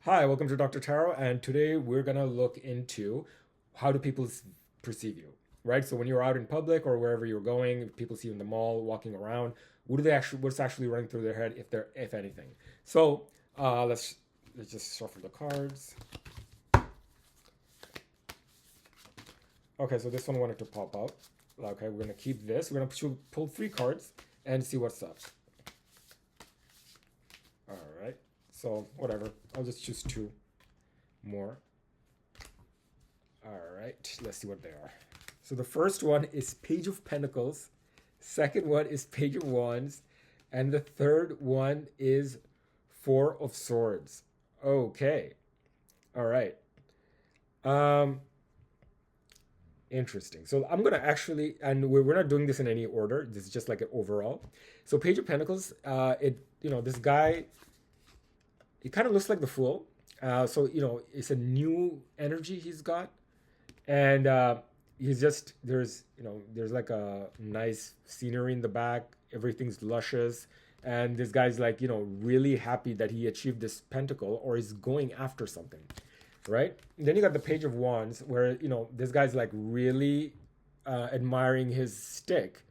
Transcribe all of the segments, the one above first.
Hi, welcome to Dr. Tarot, and today we're gonna look into how do people perceive you, right? So when you're out in public or wherever you're going, people see you in the mall, walking around. What do they actually? What's actually running through their head, if anything? So let's just shuffle the cards. Okay, so this one wanted to pop up. Okay, we're gonna keep this. We're gonna pull three cards and see what's up. All right. So whatever. I'll just choose two more. All right, let's see what they are. So the first one is Page of Pentacles, second one is Page of Wands, and the third one is Four of Swords. Okay. All right. Um Interesting. So I'm gonna actually, and we're not doing this in any order. This is just like an overall. So Page of Pentacles, this guy, he kind of looks like the Fool. So it's a new energy he's got, and he's just there's like a nice scenery in the back. Everything's luscious, and this guy's like really happy that he achieved this pentacle or is going after something, right? And then you got the Page of Wands, where this guy's like really admiring his stick.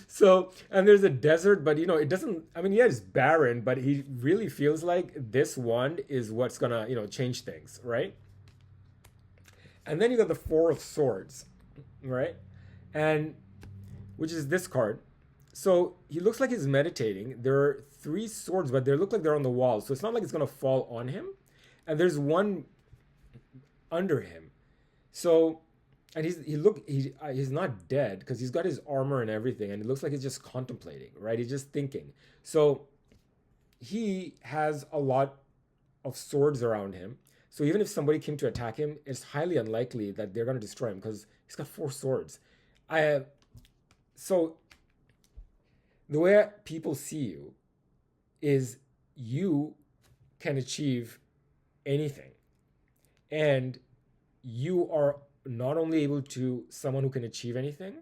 So, and there's a desert, but it doesn't, I mean, yeah, it's barren, but he really feels like this wand is what's gonna change things, right? And then you got the Four of Swords, right? And which is this card. So he looks like he's meditating. There are three swords, but they look like they're on the wall. So it's not like it's gonna fall on him. And there's one under him. So, and he's not dead because he's got his armor and everything, and it looks like he's just contemplating, right? He's just thinking. So he has a lot of swords around him. So even if somebody came to attack him, it's highly unlikely that they're going to destroy him because he's got four swords. I so the way people see you is you can achieve anything, and you are not only able to someone who can achieve anything,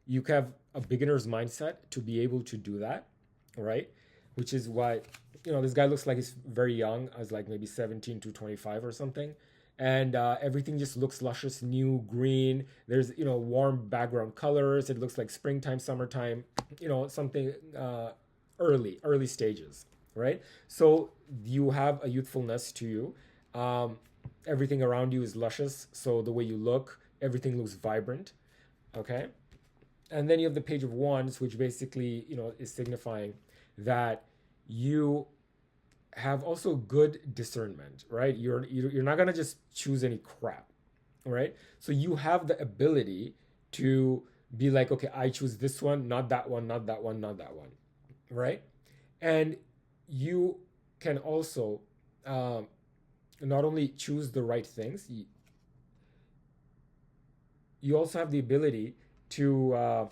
you have a beginner's mindset to be able to do that, right? Which is why this guy looks like he's very young, as like maybe 17 to 25 or something, and everything just looks luscious, new, green. There's warm background colors. It looks like springtime, summertime, something early stages, right? So you have a youthfulness to you. Everything around you is luscious, so the way you look, everything looks vibrant. Okay. And then you have the Page of Wands, which basically is signifying that you have also good discernment, right? You're not gonna just choose any crap, right? So you have the ability to be like, okay, I choose this one, not that one, not that one, not that one, right? And you can also not only choose the right things, you also have the ability to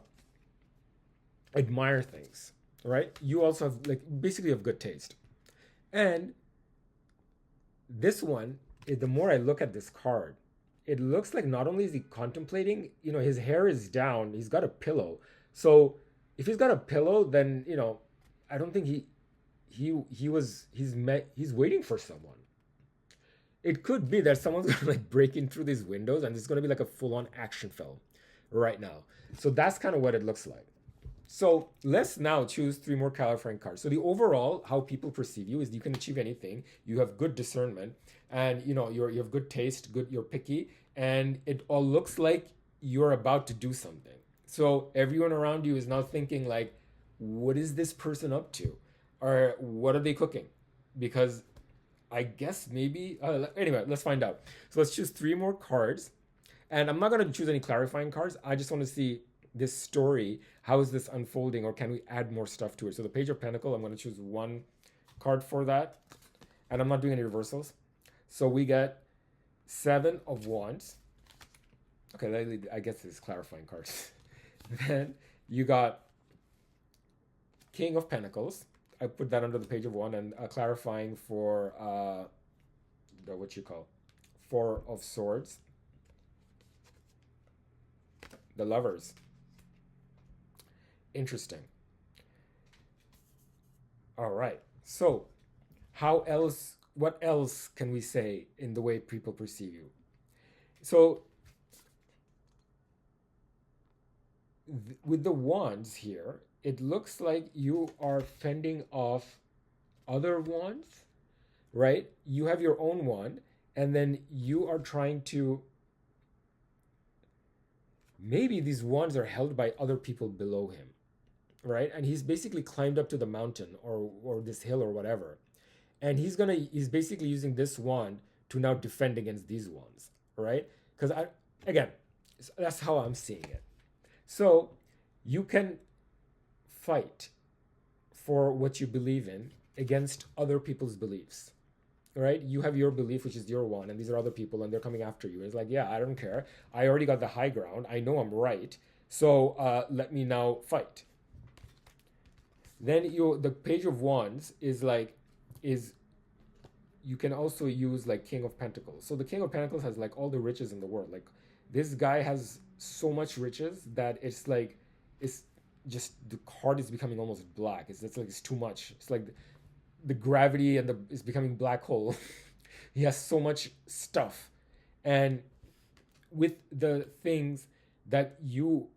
admire things, right? You also have like basically have good taste. And this one, the more I look at this card, it looks like not only is he contemplating, his hair is down, he's got a pillow. So if he's got a pillow, then I don't think he's waiting for someone. It could be that someone's gonna like break in through these windows, and it's gonna be like a full-on action film right now. So that's kind of what it looks like. So let's now choose three more clarifying cards. So the overall, how people perceive you is you can achieve anything. You have good discernment, and you have good taste. You're picky, and it all looks like you're about to do something. So everyone around you is now thinking like, what is this person up to, or what are they cooking? Because I guess maybe anyway, let's find out. So let's choose three more cards, and I'm not going to choose any clarifying cards. I just want to see this story. How is this unfolding, or can we add more stuff to it? So the Page of Pentacle, I'm going to choose one card for that, and I'm not doing any reversals. So we get Seven of Wands. Okay, I guess this is clarifying cards. Then you got King of Pentacles. I put that under the Page of One, and clarifying for the what you call Four of Swords, the Lovers. Interesting. All right. So how else, what else can we say in the way people perceive you? So with the wands here, it looks like you are fending off other wands, right? You have your own wand, and then you are trying to, maybe these wands are held by other people below him, right? And he's basically climbed up to the mountain or this hill or whatever, and he's basically using this wand to now defend against these ones, right? Because I, again, that's how I'm seeing it. So you can fight for what you believe in against other people's beliefs, right? You have your belief, which is your one, and these are other people, and they're coming after you. It's like, yeah, I don't care. I already got the high ground. I know I'm right. So let me now fight. Then the Page of Wands is like, is you can also use like King of Pentacles. So the King of Pentacles has like all the riches in the world. Like this guy has so much riches that it's like, it's just, the card is becoming almost black. It's like it's too much. It's like the gravity and is becoming black hole. He has so much stuff, and with the things that you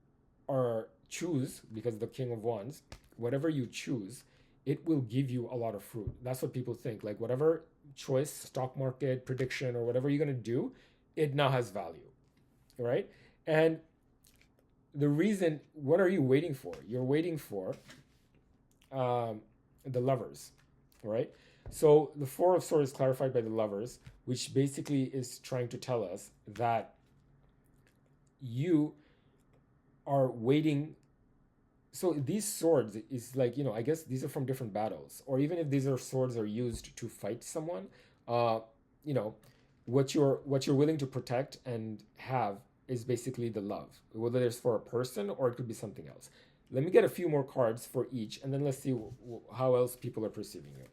are choose, because the King of Wands, whatever you choose, it will give you a lot of fruit. That's what people think. Like whatever choice, stock market prediction or whatever you're gonna do, it now has value, right? And the reason, what are you waiting for? You're waiting for the Lovers, right? So the Four of Swords is clarified by the Lovers, which basically is trying to tell us that you are waiting. So these swords is like, I guess these are from different battles, or even if these are swords are used to fight someone, you know, what you're willing to protect and have is basically the love, whether it's for a person or it could be something else. Let me get a few more cards for each, and then let's see how else people are perceiving it.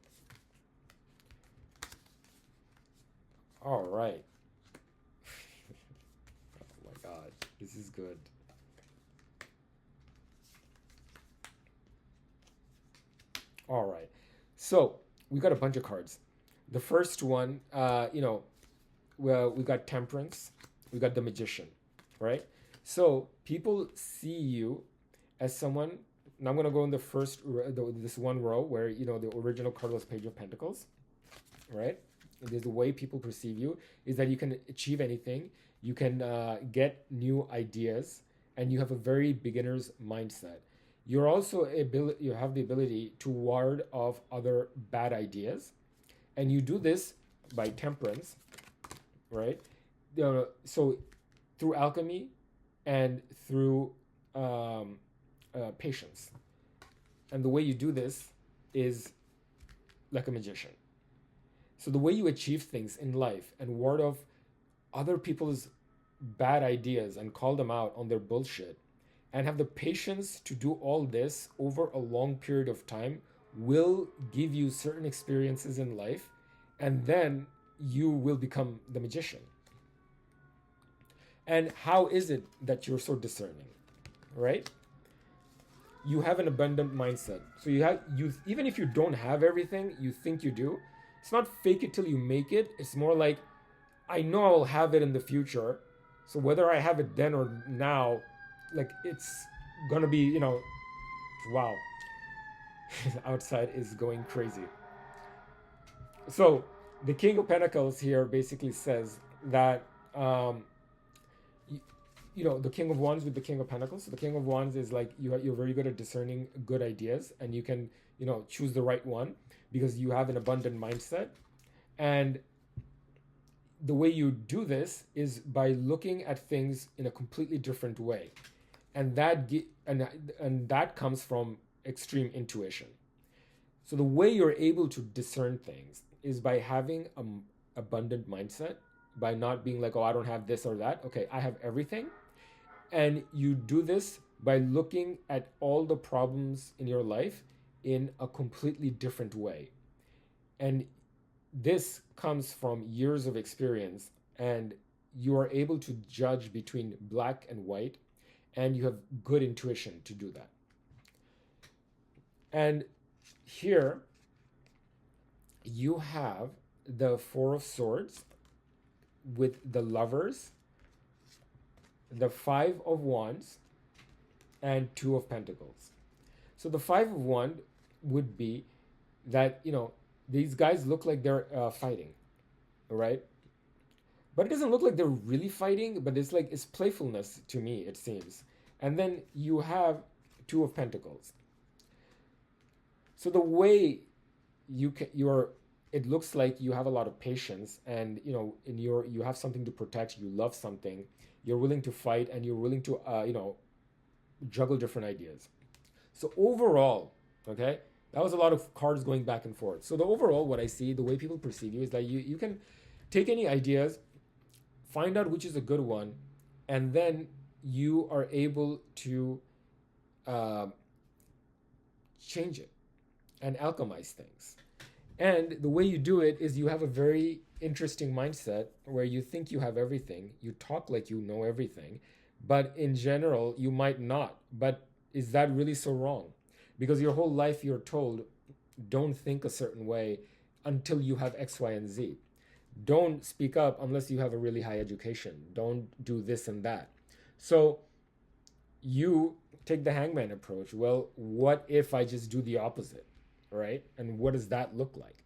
All right. Oh my God, this is good. All right. So we got a bunch of cards. The first one, well, we got Temperance, we got the Magician, right? So people see you as someone. Now I'm gonna go in the first, this one row where the original card was Page of Pentacles, right? There's the way people perceive you is that you can achieve anything, you can get new ideas, and you have a very beginner's mindset. You're also you have the ability to ward off other bad ideas, and you do this by temperance, right? So through alchemy and through patience. And the way you do this is like a magician. So the way you achieve things in life and ward off other people's bad ideas and call them out on their bullshit and have the patience to do all this over a long period of time will give you certain experiences in life, and then you will become the magician. And how is it that you're so discerning, right? You have an abundant mindset. So you even if you don't have everything you think you do, it's not fake it till you make it. It's more like, I know I will have it in the future. So whether I have it then or now, like it's gonna be, wow. Outside is going crazy. So the King of Pentacles here basically says that the King of Wands with the King of Pentacles. So the King of Wands is like you're very good at discerning good ideas, and you can choose the right one because you have an abundant mindset. And the way you do this is by looking at things in a completely different way, and that comes from extreme intuition. So the way you're able to discern things is by having an abundant mindset, by not being like, oh, I don't have this or that. Okay, I have everything. And you do this by looking at all the problems in your life in a completely different way. And this comes from years of experience, and you are able to judge between black and white, and you have good intuition to do that. And here you have the Four of Swords with the Lovers, the Five of Wands, and Two of Pentacles. So the Five of Wands would be that, these guys look like they're fighting, right? But it doesn't look like they're really fighting, but it's playfulness to me, it seems. And then you have Two of Pentacles. So the way you're it looks like you have a lot of patience, and you have something to protect, you love something, you're willing to fight, and you're willing to juggle different ideas. So overall, okay, that was a lot of cards going back and forth. So the overall, what I see, the way people perceive you is that you can take any ideas, find out which is a good one, and then you are able to uh, change it and alchemize things. And the way you do it is you have a very interesting mindset where you think you have everything, you talk like you know everything, but in general, you might not. But is that really so wrong? Because your whole life you're told, don't think a certain way until you have X, Y, and Z. Don't speak up unless you have a really high education. Don't do this and that. So you take the hangman approach. Well, what if I just do the opposite, right? And what does that look like?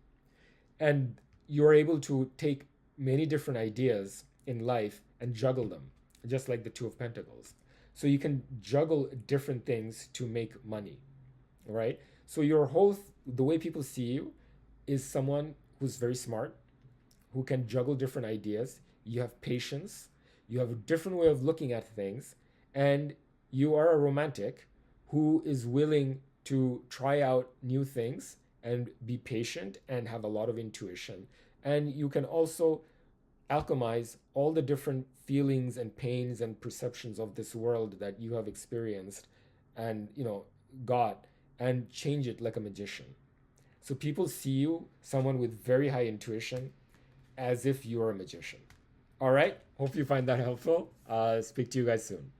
And you're able to take many different ideas in life and juggle them, just like the Two of Pentacles. So you can juggle different things to make money, right? So the way people see you is someone who's very smart, who can juggle different ideas. You have patience, you have a different way of looking at things, and you are a romantic who is willing to try out new things and be patient and have a lot of intuition. And you can also alchemize all the different feelings and pains and perceptions of this world that you have experienced and got, and change it like a magician. So people see you, someone with very high intuition, as if you're a magician. All right, hope you find that helpful. Speak to you guys soon.